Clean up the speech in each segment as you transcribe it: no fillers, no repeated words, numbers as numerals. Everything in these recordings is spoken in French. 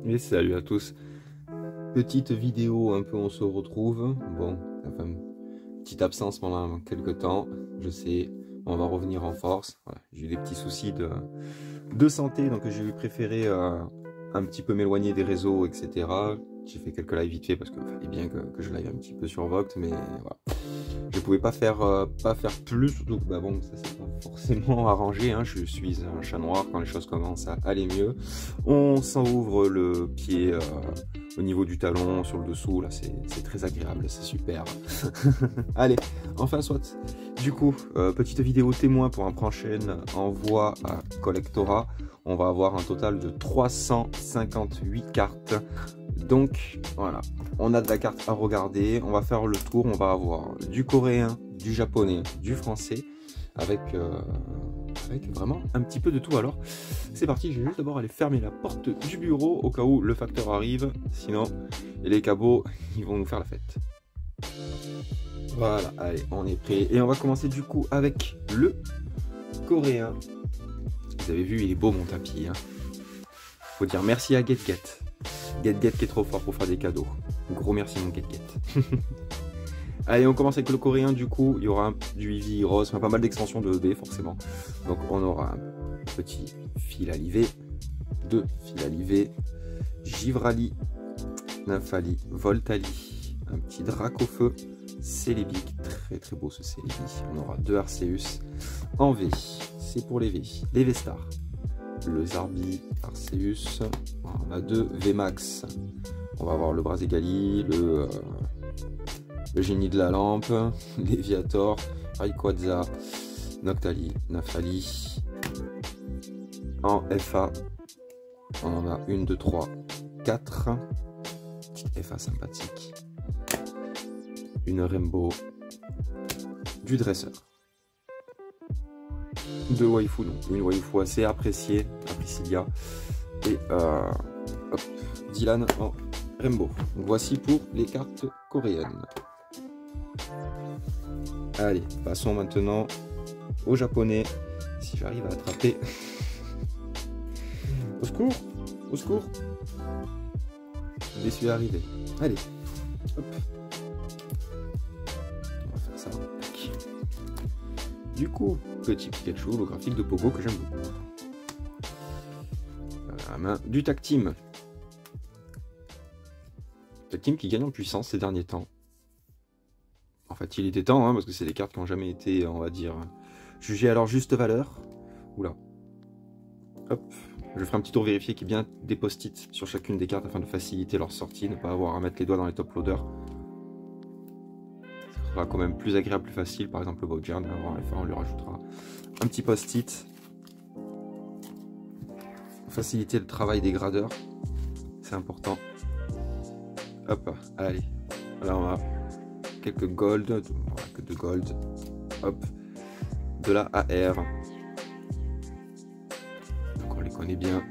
Et salut à tous. Petite vidéo un peu on se retrouve. Bon, ça fait une petite absence pendant quelques temps. Je sais, on va revenir en force. Voilà, j'ai eu des petits soucis de santé, donc j'ai préféré un petit peu m'éloigner des réseaux, etc. J'ai fait quelques lives vite fait parce qu'il fallait bien que je live un petit peu sur Vogt, mais voilà. Je pouvais pas faire plus, surtout que bah bon, ça c'est pas forcément arrangé, hein. Je suis un chat noir, quand les choses commencent à aller mieux, on s'ouvre le pied au niveau du talon, sur le dessous, là c'est très agréable, c'est super. Allez, enfin soit. Du coup, petite vidéo témoin pour un prochain envoi à Collectora. On va avoir un total de 358 cartes. Donc voilà, on a de la carte à regarder, on va faire le tour, on va avoir du coréen, du japonais, du français, avec vraiment un petit peu de tout. Alors c'est parti, je vais juste d'abord aller fermer la porte du bureau au cas où le facteur arrive, sinon les cabots ils vont nous faire la fête. Voilà, allez, on est prêt et on va commencer du coup avec le coréen. Vous avez vu, il est beau mon tapis, hein. Faut dire merci à GetGet. GetGet qui est trop fort pour faire des cadeaux. Gros merci mon GetGet. Allez, on commence avec le coréen. Du coup, il y aura du Eevee rose, enfin, pas mal d'extensions de EB forcément. Donc on aura un petit fil à liver, deux fils à liver, Givrali, Nymphali, Voltali, un petit Dracofeu, Celebi, très très beau ce Celebi. On aura deux Arceus en V, c'est pour les V, les V-Stars. Le Zarbi, Arceus, on a deux VMAX. On va avoir le Braségali, le génie de la lampe, Léviator, Rayquaza, Noctali, Nymphali. En FA, on en a une, deux, trois, quatre. Petite FA sympathique. Une Rainbow, du dresseur. Deux waifu, donc une waifu assez appréciée, Priscilla, et hop, Dylan en Rainbow. Donc voici pour les cartes coréennes. Allez, passons maintenant au japonais, si j'arrive à attraper. Au secours, au secours. Je suis arrivé. Allez, hop. On va faire ça. Du coup, petit Pikachu, le graphique de Pogo que j'aime beaucoup. À la main, du Tactime. Tactime qui gagne en puissance ces derniers temps. En fait, il était temps, hein, parce que c'est des cartes qui n'ont jamais été, on va dire, jugées à leur juste valeur. Oula. Hop. Je ferai un petit tour vérifier qu'il y ait bien des post-it sur chacune des cartes afin de faciliter leur sortie, ne pas avoir à mettre les doigts dans les top loaders. Ça sera quand même plus agréable, plus facile. Par exemple, le Bowdjan, on lui rajoutera un petit post-it. Faciliter le travail des gradeurs, c'est important. Hop, allez. Là, on a quelques gold, voilà, que de gold. Hop, de la AR. Donc on les connaît bien.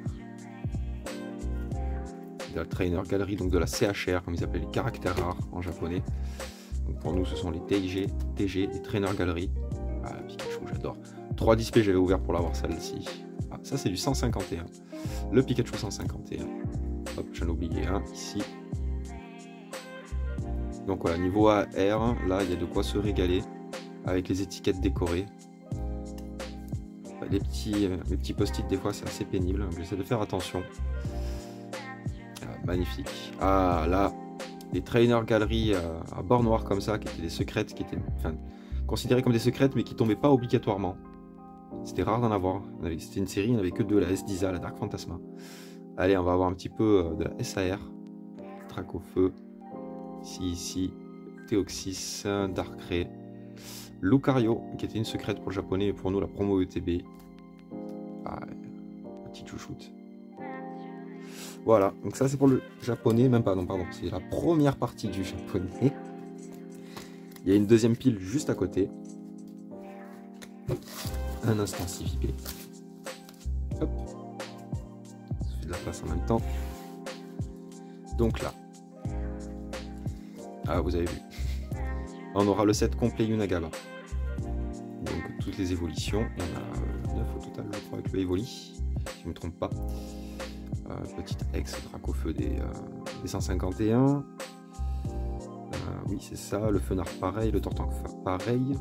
De la Trainer Gallery, donc de la CHR, comme ils appellent les caractères rares en japonais. Donc pour nous, ce sont les TG et Trainer Gallery. Ah, Pikachu, j'adore. 3 displays, j'avais ouvert pour l'avoir celle-ci. Ah, ça, c'est du 151. Le Pikachu 151. Hop, j'en ai oublié un ici. Donc voilà, niveau AR, là, il y a de quoi se régaler avec les étiquettes décorées. Les petits post-it, des fois, c'est assez pénible. J'essaie de faire attention. Ah, magnifique. Ah, là, des Trainer Gallery à bord noir comme ça, qui étaient des secrètes, qui étaient considérées comme des secrètes, mais qui tombaient pas obligatoirement. C'était rare d'en avoir. C'était une série, il n'y en avait que deux, la S-Disa, la Dark Phantasma. Allez, on va avoir un petit peu de la SAR. Dracofeu. Ici, Théoxys, Darkrai. Lucario, qui était une secrète pour le japonais et pour nous la promo ETB. Ah, petite chouchoute. Voilà, donc ça c'est pour le japonais, même pas, non pardon, c'est la première partie du japonais. Il y a une deuxième pile juste à côté. Un instant CVP. Hop. Ça fait de la place en même temps. Donc là. Ah, vous avez vu. On aura le set complet Yunagaba. Donc toutes les évolutions. Il y en a 9 au total, je crois, avec le Evoli. Si je ne me trompe pas. Petite ex Dracofeu des 151. Oui, c'est ça. Le Fenard pareil, le Tortank pareil.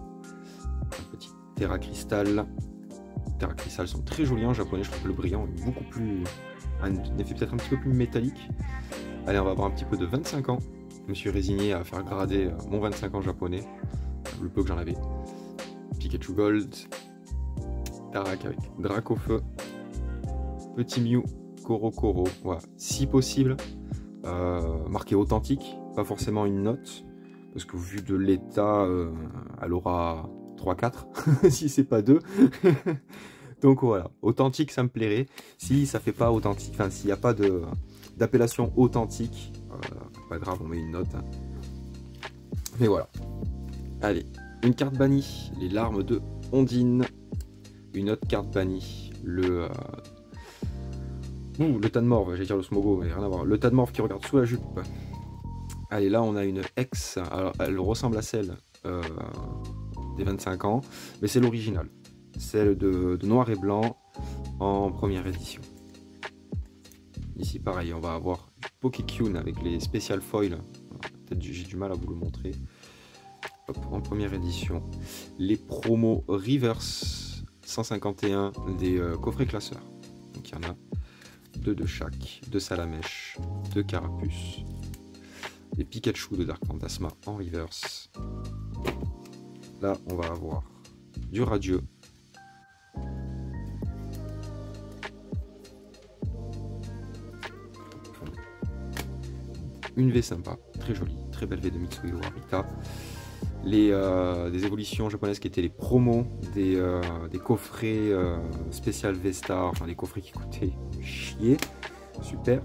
Un petit Terra Crystal. Les Terra Crystal sont très jolis en japonais. Je trouve que le brillant est beaucoup plus. Un effet peut-être un petit peu plus métallique. Allez, on va avoir un petit peu de 25 ans. Je me suis résigné à faire grader mon 25 ans japonais. Le peu que j'en avais. Pikachu Gold. Tarak avec Dracofeu. Petit Mew. Koro. Voilà. Si possible, marqué authentique. Pas forcément une note. Parce que vu de l'état, elle aura 3-4. si c'est pas 2. Donc voilà. Authentique, ça me plairait. Si ça fait pas authentique, enfin s'il n'y a pas d'appellation authentique, pas grave, on met une note. Hein. Mais voilà. Allez, une carte bannie, les larmes de Ondine. Une autre carte bannie, le Tadmorph, j'allais dire le Smogo, mais rien à voir. Le Tadmorph qui regarde sous la jupe. Allez, là on a une ex, alors elle ressemble à celle des 25 ans, mais c'est l'original. Celle de noir et blanc en première édition. Ici pareil, on va avoir du Pokékyun avec les spécial foil. Peut-être j'ai du mal à vous le montrer. Hop, en première édition. Les promos Reverse 151 des coffrets classeurs. Donc il y en a 2 de chaque, 2 Salamèche, 2 Carapuce. Les Pikachu de Dark Fantasma en reverse. Là, on va avoir du Radieux. Une V sympa, très jolie, très belle V de Mitsuhiro Arita. Des évolutions japonaises qui étaient les promos des coffrets spécial V-Star, enfin des coffrets qui coûtaient chier. Super.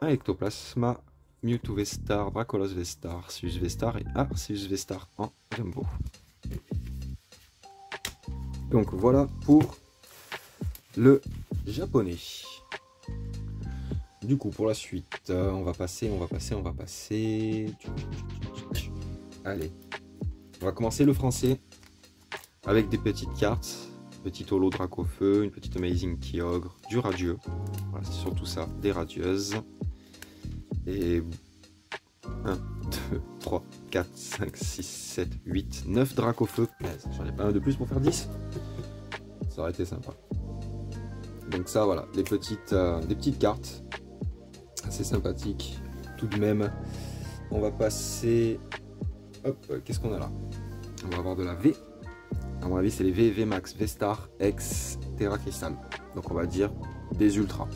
Un Ectoplasma, Mewtwo V-Star, Dracolos V-Star, Arceus V-Star et Arceus V-Star en Jumbo. Donc voilà pour le japonais. Du coup, pour la suite, on va passer. Allez, on va commencer le français avec des petites cartes. Petit holo Dracofeu, une petite Amazing Kyogre, du Radieux. Voilà, c'est surtout ça, des radieuses. Et 1, 2, 3, 4, 5, 6, 7, 8, 9 Dracofeu. J'en ai pas un de plus pour faire 10. Ça aurait été sympa. Donc ça, voilà, des petites cartes. Assez sympathiques. Tout de même, on va passer... Hop, qu'est-ce qu'on a là? On va avoir de la V. À mon avis, c'est les V Max, V-Star, X, Terra Crystal. Donc on va dire des ultras.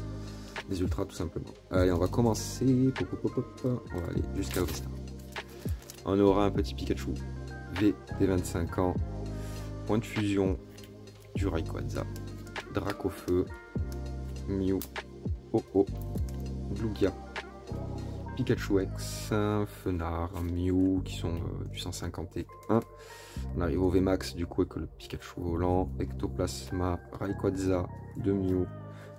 Des ultras tout simplement. Allez, on va commencer. On va aller jusqu'à V-Star. On aura un petit Pikachu V des 25 ans. Point de fusion du Rayquaza. Dracofeu. Mew. Lugia. Pikachu X, Fenard, Mew qui sont du 151. On arrive au VMAX du coup avec le Pikachu volant, Ectoplasma, Rayquaza, de Mew,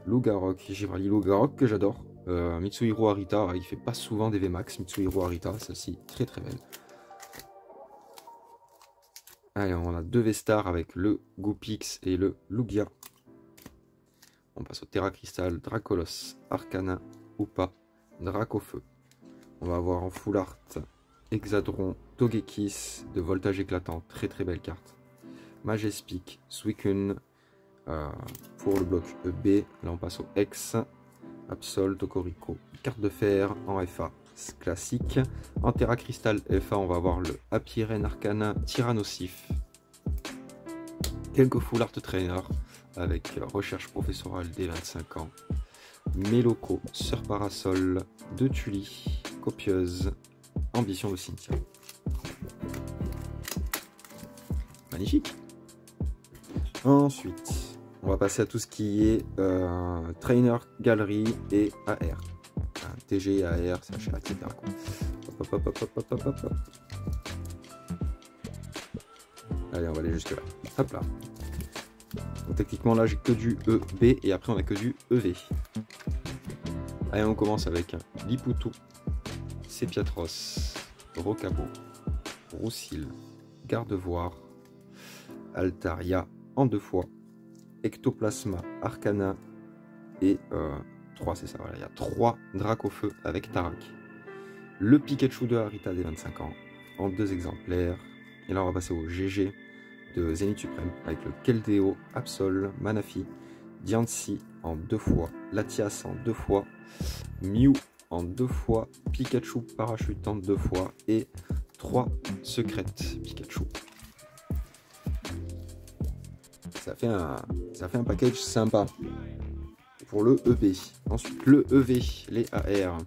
Lugarok, Givrali Lugarok que j'adore. Mitsuhiro Arita, il fait pas souvent des VMAX, Mitsuhiro Arita, celle-ci très très belle. Allez, on a 2 V-Star avec le Goopix et le Lugia. On passe au Terra Crystal, Dracolos, Arcana, Upa, Dracofeu. On va avoir en full art Exadron, Togekiss de voltage éclatant, très très belle carte. Majespic, Suicune pour le bloc EB. Là on passe au X, Absol, Tokorico, carte de fer en FA classique. En Terra Crystal FA, on va avoir le Happyren Arcana, Tyrannosif. Quelques full art trainer avec recherche professorale des 25 ans. Meloko, Sœur Parasol, de Tully, Copieuse, Ambition de Cynthia. Magnifique. Ensuite, on va passer à tout ce qui est Trainer, Galerie et AR. TG, AR, CHA, etc. Hop. Allez, on va aller jusque là. Hop là. Donc, techniquement, là, j'ai que du EB et après, on a que du EV. Allez, on commence avec Liputu, Sepiatros, Rocabo, Roussil, Gardevoir, Altaria en 2 fois, Ectoplasma, Arcana et 3, c'est ça, voilà. Il y a 3 Dracofeu avec Tarak. Le Pikachu de Harita des 25 ans, en 2 exemplaires. Et là, on va passer au GG de Zénith Suprême, avec le Keldeo, Absol, Manafi, Diancie en 2 fois, Latias en 2 fois, Mew en 2 fois, Pikachu Parachute en 2 fois, et 3 secrètes Pikachu. Ça fait un package sympa pour le EV. Ensuite, le EV, les AR.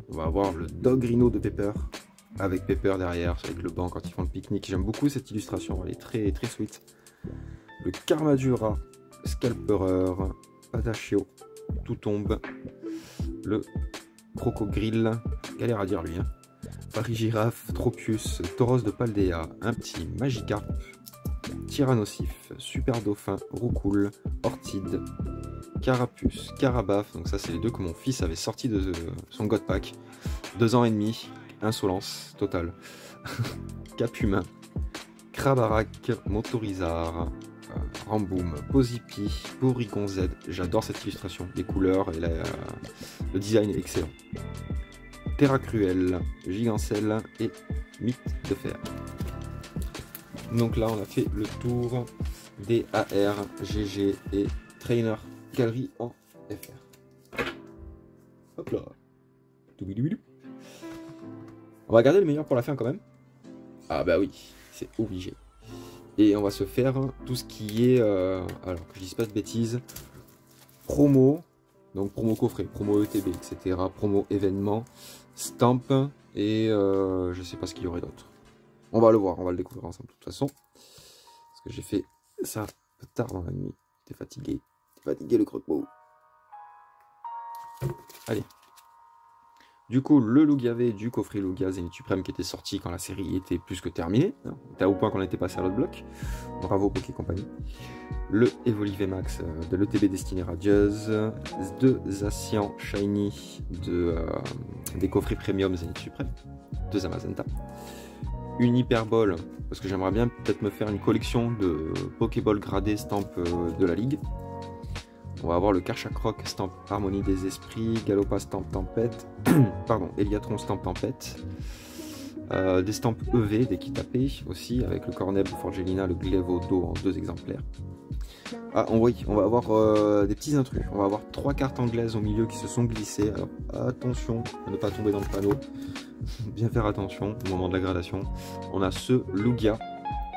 On va avoir le Dog Rhino de Pepper, avec Pepper derrière, avec le banc quand ils font le pique-nique. J'aime beaucoup cette illustration, elle est très, très sweet. Le Karmadura, Scalperer, Patachio, Tout tombe. Le Crocogrill, galère à dire lui, hein. Paris Girafe, Tropius, Tauros de Paldea, un petit Magikarp, Tyrannosif, Super Dauphin, Roucoule, Ortide, Carapuce, Carabaf. Donc ça c'est les 2 que mon fils avait sorti de son God Pack. 2 ans et demi, insolence totale. Capumain, Krabarak, Motorizar, Ramboom, Pozipi, Porygon Z. J'adore cette illustration, les couleurs et le design est excellent. Terra Cruel, Gigancelle et Mythe de Fer. Donc là on a fait le tour des AR, GG et Trainer Galerie en FR. Hop là. On va garder le meilleur pour la fin quand même. Ah bah oui, c'est obligé. Et on va se faire tout ce qui est, alors que je dise pas de bêtises, promo, donc promo coffret, promo ETB, etc. Promo événement, stamp et je sais pas ce qu'il y aurait d'autre. On va le voir, on va le découvrir ensemble de toute façon. Parce que j'ai fait ça un peu tard dans la nuit. T'es fatigué le croque-mot. Allez. Du coup, le Lugiave du coffret Lugia Zénith Suprême qui était sorti quand la série était plus que terminée. C'était au point qu'on était passé à l'autre bloc. Bravo Poké Company. Le Evolive Max de l'ETB Destinée Radieuse. 2 Zacian Shiny des coffrets Premium Zénith Suprême. 2 Amazenta. Une Hyperball, parce que j'aimerais bien peut-être me faire une collection de Pokéball gradés stamp de la Ligue. On va avoir le Karchakroc Stamp Harmonie des Esprits, Galopa Stamp Tempête, pardon, Eliatron Stamp Tempête, des stamps EV, des Kitapé aussi, avec le Corneb Forgelina, le Glevodo en 2 exemplaires. Ah, oui, on va avoir des petits intrus. On va avoir 3 cartes anglaises au milieu qui se sont glissées. Alors attention à ne pas tomber dans le panneau. Bien faire attention au moment de la gradation. On a ce Lugia.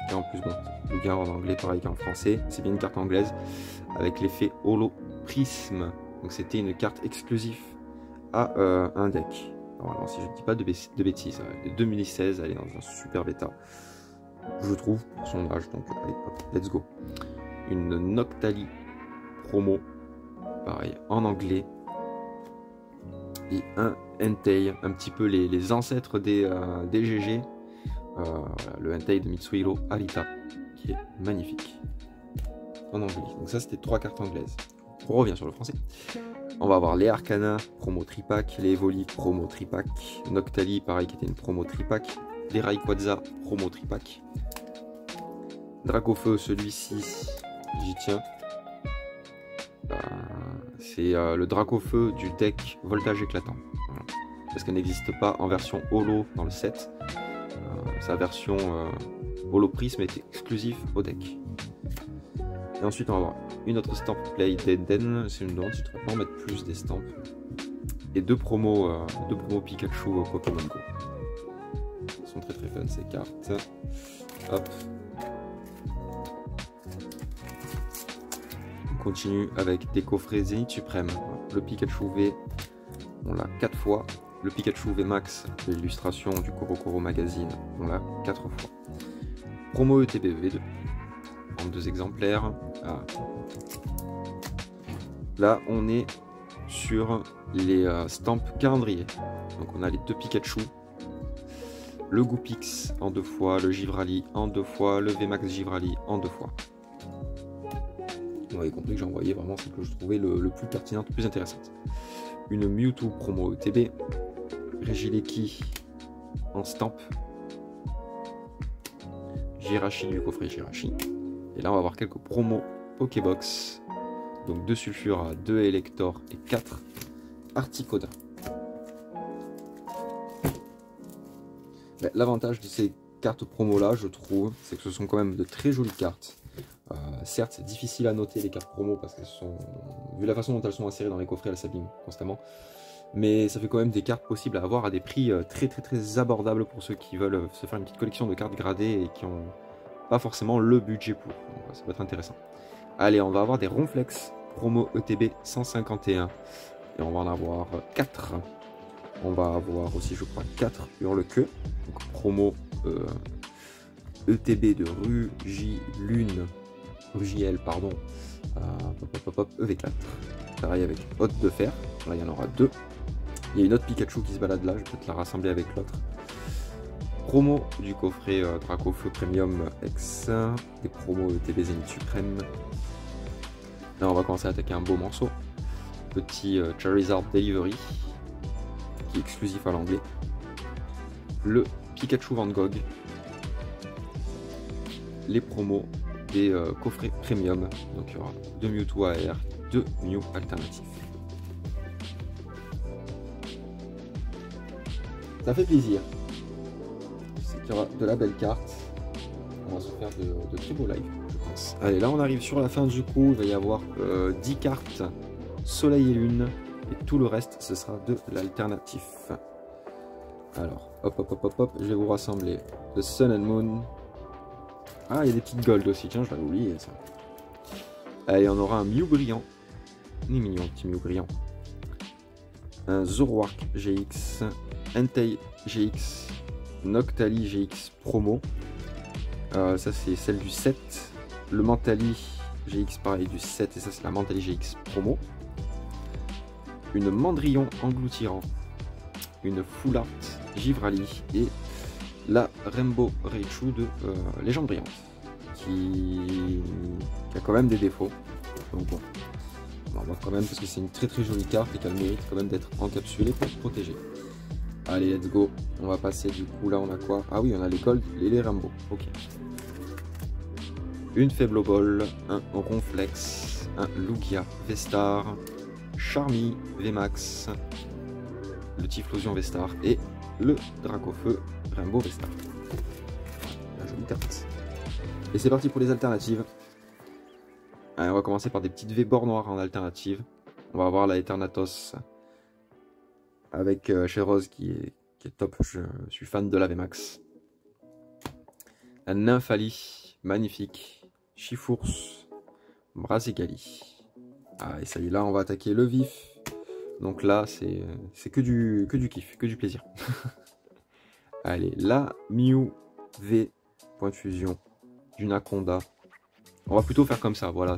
Et en plus, bon, Lugia en anglais pareil qu'en français. C'est bien une carte anglaise avec l'effet Holo Prisme. Donc c'était une carte exclusive à un deck. Normalement, si je ne dis pas de bêtises. De 2016, elle est dans un super bêta. Je trouve, pour son âge. Donc allez, hop, let's go. Une Noctali promo. Pareil, en anglais. Et un Entei, un petit peu les ancêtres des GG. Voilà, le Entei de Mitsuhiro Harita, qui est magnifique. En anglais. Donc ça, c'était 3 cartes anglaises. On revient sur le français. On va avoir les Arcana, promo tripack, les Evoli, promo tripack, Noctali, pareil, qui était une promo tripack, les Rayquaza, promo tripack. Dracofeu, celui-ci, j'y tiens. C'est le Dracofeu du deck Voltage Éclatant. Voilà. Parce qu'elle n'existe pas en version holo dans le set. Sa version holo prisme est exclusive au deck. Et ensuite on va avoir une autre stamp play d'Eden. C'est une demande si tu peux en mettre plus des stamps. Et 2 promos Pikachu Pokémon Go. Elles sont très fun ces cartes. Hop. On continue avec des coffrets Zénith Suprême. Le Pikachu V, on l'a 4 fois. Le Pikachu V Max, l'illustration du Korokoro Magazine, on l'a 4 fois. Promo ETB V2, en 2 exemplaires. Ah. Là, on est sur les stamps calendrier. Donc on a les 2 Pikachu, le Goopix en 2 fois, le Givrali en 2 fois, le V Max Givrali en 2 fois. Vous avez compris que j'ai envoyé vraiment ce que je trouvais le plus pertinent, le plus intéressante. Une Mewtwo promo ETB, Regileki en stamp, Jirachi du coffret Jirachi. Et là on va avoir quelques promos Pokébox. Donc 2 Sulfura, 2 Elector et 4 Articoda. L'avantage de ces cartes promo là, je trouve, c'est que ce sont quand même de très jolies cartes. Certes, c'est difficile à noter les cartes promo parce qu'elles sont, vu la façon dont elles sont insérées dans les coffrets, elles s'abîment constamment. Mais ça fait quand même des cartes possibles à avoir à des prix très abordables pour ceux qui veulent se faire une petite collection de cartes gradées et qui n'ont pas forcément le budget pour. Donc, ça peut être intéressant. Allez, on va avoir des Ronflex promo ETB 151 et on va en avoir 4. On va avoir aussi, je crois, 4 Hurle-Queue, donc promo ETB de Rugiel, pardon, EV4. Pareil avec Hôte de Fer, là il y en aura 2. Il y a une autre Pikachu qui se balade là, je vais peut-être la rassembler avec l'autre. Promo du coffret Dracofeu Premium X, des promos ETB Zénith Suprême. Là on va commencer à attaquer un beau morceau. Petit Charizard Delivery, qui est exclusif à l'anglais. Le Pikachu Van Gogh. Les promos des coffrets premium. Donc il y aura 2 Mewtwo AR, 2 Mew alternatifs. Ça fait plaisir. C'est qu'il y aura de la belle carte. On va se faire de très beaux lives, je pense. Allez, là on arrive sur la fin du coup. Il va y avoir 10 cartes Soleil et Lune. Et tout le reste, ce sera de l'alternatif. Alors, hop, je vais vous rassembler The Sun and Moon. Ah, il y a des petites gold aussi, tiens, je l'avais oublié ça. Allez, on aura un Mew brillant. Il est mignon, petit Mew brillant. Un Zoroark GX, Entei GX, Noctali GX promo. Ça, c'est celle du 7. Le Mentali GX, pareil, du 7. Et ça, c'est la Mentali GX promo. Une Mandrillon engloutirant, une Full Art Givrali et la Rainbow Raichu de Légende Brillante qui a quand même des défauts. Donc bon, on va voir quand même parce que c'est une très jolie carte et qu'elle mérite quand même d'être encapsulée pour se protéger. Allez, let's go. On va passer du coup, là on a quoi? Ah oui, on a les Gold et les Rainbow. Ok. Une Faible Ball, un Ronflex, un Lugia Vestar, Charmy VMAX, le Typhlosion Vestar et le Dracofeu Rainbow Vestar. La jolie carte. Et c'est parti pour les alternatives. Allez, on va commencer par des petites V-Bord noires en alternative. On va avoir la Eternatos avec Cheroz qui est top. Je suis fan de la VMAX. La Nymphali, magnifique. Chifours, Brazigali. Ah, et ça y est, là on va attaquer le vif. Donc là c'est que du kiff, que du plaisir. Allez, la Mew V point de fusion d'une Anaconda. On va plutôt faire comme ça, voilà,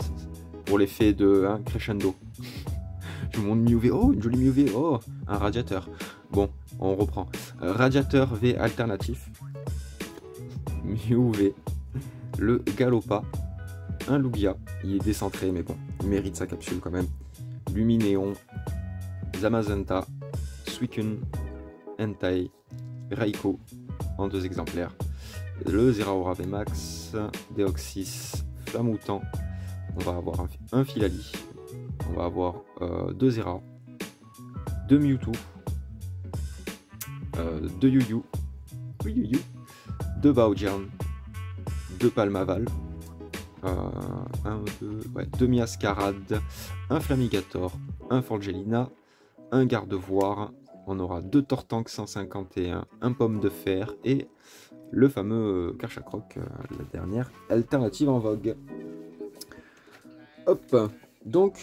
pour l'effet de crescendo. Je vous montre Mew V, oh une jolie Mew V, oh un radiateur. Bon, on reprend. Radiateur V alternatif. Mew V, le Galopa, un Lugia, il est décentré mais bon, il mérite sa capsule quand même. Luminéon, Zamazenta, Suicune, Entei, Raikou en 2 exemplaires. Le Zeraora VMAX, Deoxys, Flamoutant, on va avoir un Filali, on va avoir 2 Zera, 2 Mewtwo, 2 Yuyu, 2 Baojian, 2 Palmaval, 2 Miascarade, un Flamigator, un Forgelina, un Gardevoir, on aura 2 Tortank 151, un Pomme de Fer et le fameux Karchakroc, la dernière alternative en vogue. Hop, donc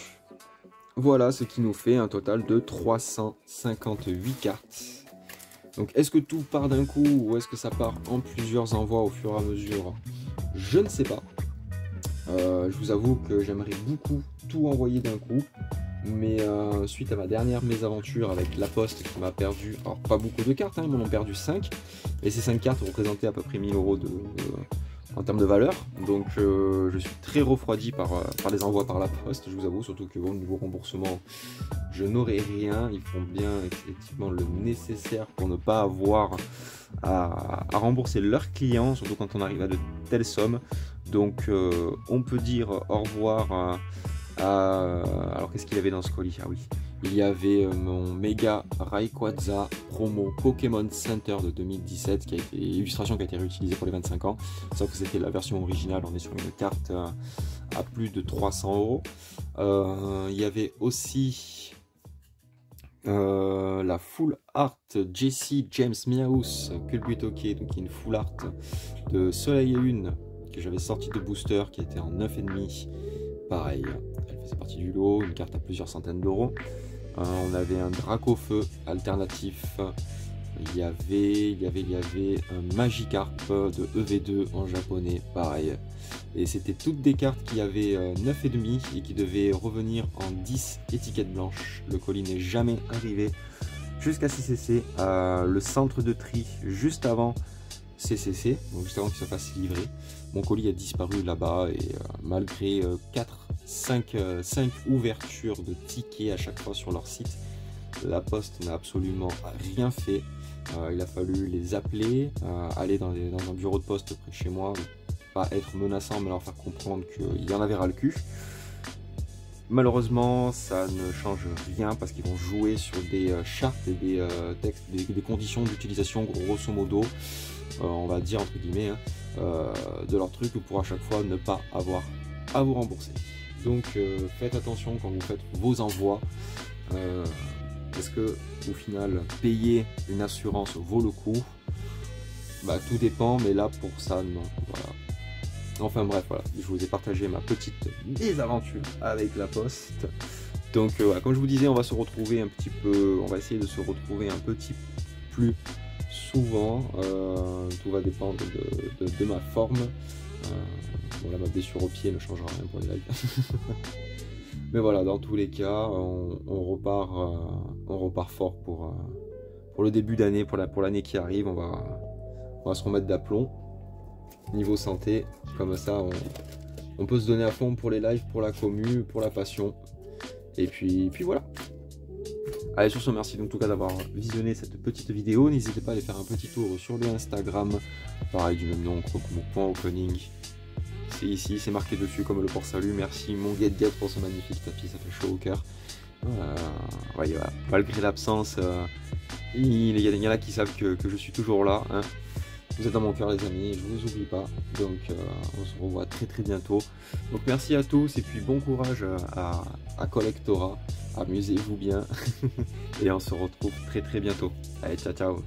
voilà ce qui nous fait un total de 358 cartes. Donc est-ce que tout part d'un coup ou est-ce que ça part en plusieurs envois au fur et à mesure? Je ne sais pas. Je vous avoue que j'aimerais beaucoup tout envoyer d'un coup. Mais suite à ma dernière mésaventure avec La Poste qui m'a perdu, alors pas beaucoup de cartes, hein, ils m'en ont perdu 5. Et ces 5 cartes représentaient à peu près 1000 € en termes de valeur. Donc je suis très refroidi par les envois par La Poste, je vous avoue, surtout que au niveau remboursement, je n'aurai rien. Ils font bien effectivement le nécessaire pour ne pas avoir à rembourser leurs clients, surtout quand on arrive à de telles sommes. Donc on peut dire au revoir alors qu'est-ce qu'il y avait dans ce colis? Ah oui, Il y avait mon Mega Rayquaza promo Pokémon Center de 2017, qui a été illustration qui a été réutilisée pour les 25 ans, sauf que c'était la version originale. On est sur une carte à plus de 300 €. Il y avait aussi la full art Jessie James Meowth Culbutoke, donc une full art de Soleil et Lune que j'avais sorti de booster, qui était en 9,5. Pareil, elle faisait partie du lot, une carte à plusieurs centaines d'euros. On avait un Dracofeu alternatif. Il y avait un Magikarp de EV2 en japonais, pareil. Et c'était toutes des cartes qui avaient 9,5 et qui devaient revenir en 10 étiquettes blanches. Le colis n'est jamais arrivé jusqu'à CCC. Le centre de tri juste avant CCC, donc juste avant qu'il se fasse livrer. Mon colis a disparu là-bas et malgré 5 ouvertures de tickets à chaque fois sur leur site, la poste n'a absolument rien fait. Il a fallu les appeler, aller dans un bureau de poste près de chez moi, pas être menaçant mais leur faire comprendre qu'il y en avait ras le cul. Malheureusement ça ne change rien parce qu'ils vont jouer sur des chartes et des textes, des conditions d'utilisation grosso modo, on va dire entre guillemets, de leur truc pour à chaque fois ne pas avoir à vous rembourser. Donc faites attention quand vous faites vos envois. Est-ce que au final payer une assurance vaut le coup? Bah tout dépend, mais là pour ça non. Voilà. Enfin bref, voilà, je vous ai partagé ma petite mésaventure avec la poste. Donc voilà, comme je vous disais, on va se retrouver un petit peu, on va essayer de se retrouver un petit plus souvent. Tout va dépendre de ma forme. Bon là ma blessure au pied ne changera rien pour les lives. Mais voilà, dans tous les cas, on repart fort pour le début d'année, pour l'année qui arrive. On va se remettre d'aplomb niveau santé. Comme ça, on peut se donner à fond pour les lives, pour la commu, pour la passion. Et puis voilà. Allez, sur ce, merci en tout cas d'avoir visionné cette petite vidéo. N'hésitez pas à aller faire un petit tour sur le Instagram, pareil du même nom, croco.opening. C'est ici, c'est marqué dessus comme le port salut. Merci mon Get pour ce magnifique tapis, ça fait chaud au cœur. Ouais, voilà. Malgré l'absence, il y en a qui savent que je suis toujours là. Hein. Vous êtes dans mon cœur les amis, je vous oublie pas. Donc on se revoit très bientôt. Donc merci à tous et puis bon courage à Collectora. Amusez-vous bien. Et on se retrouve très bientôt. Allez, ciao ciao.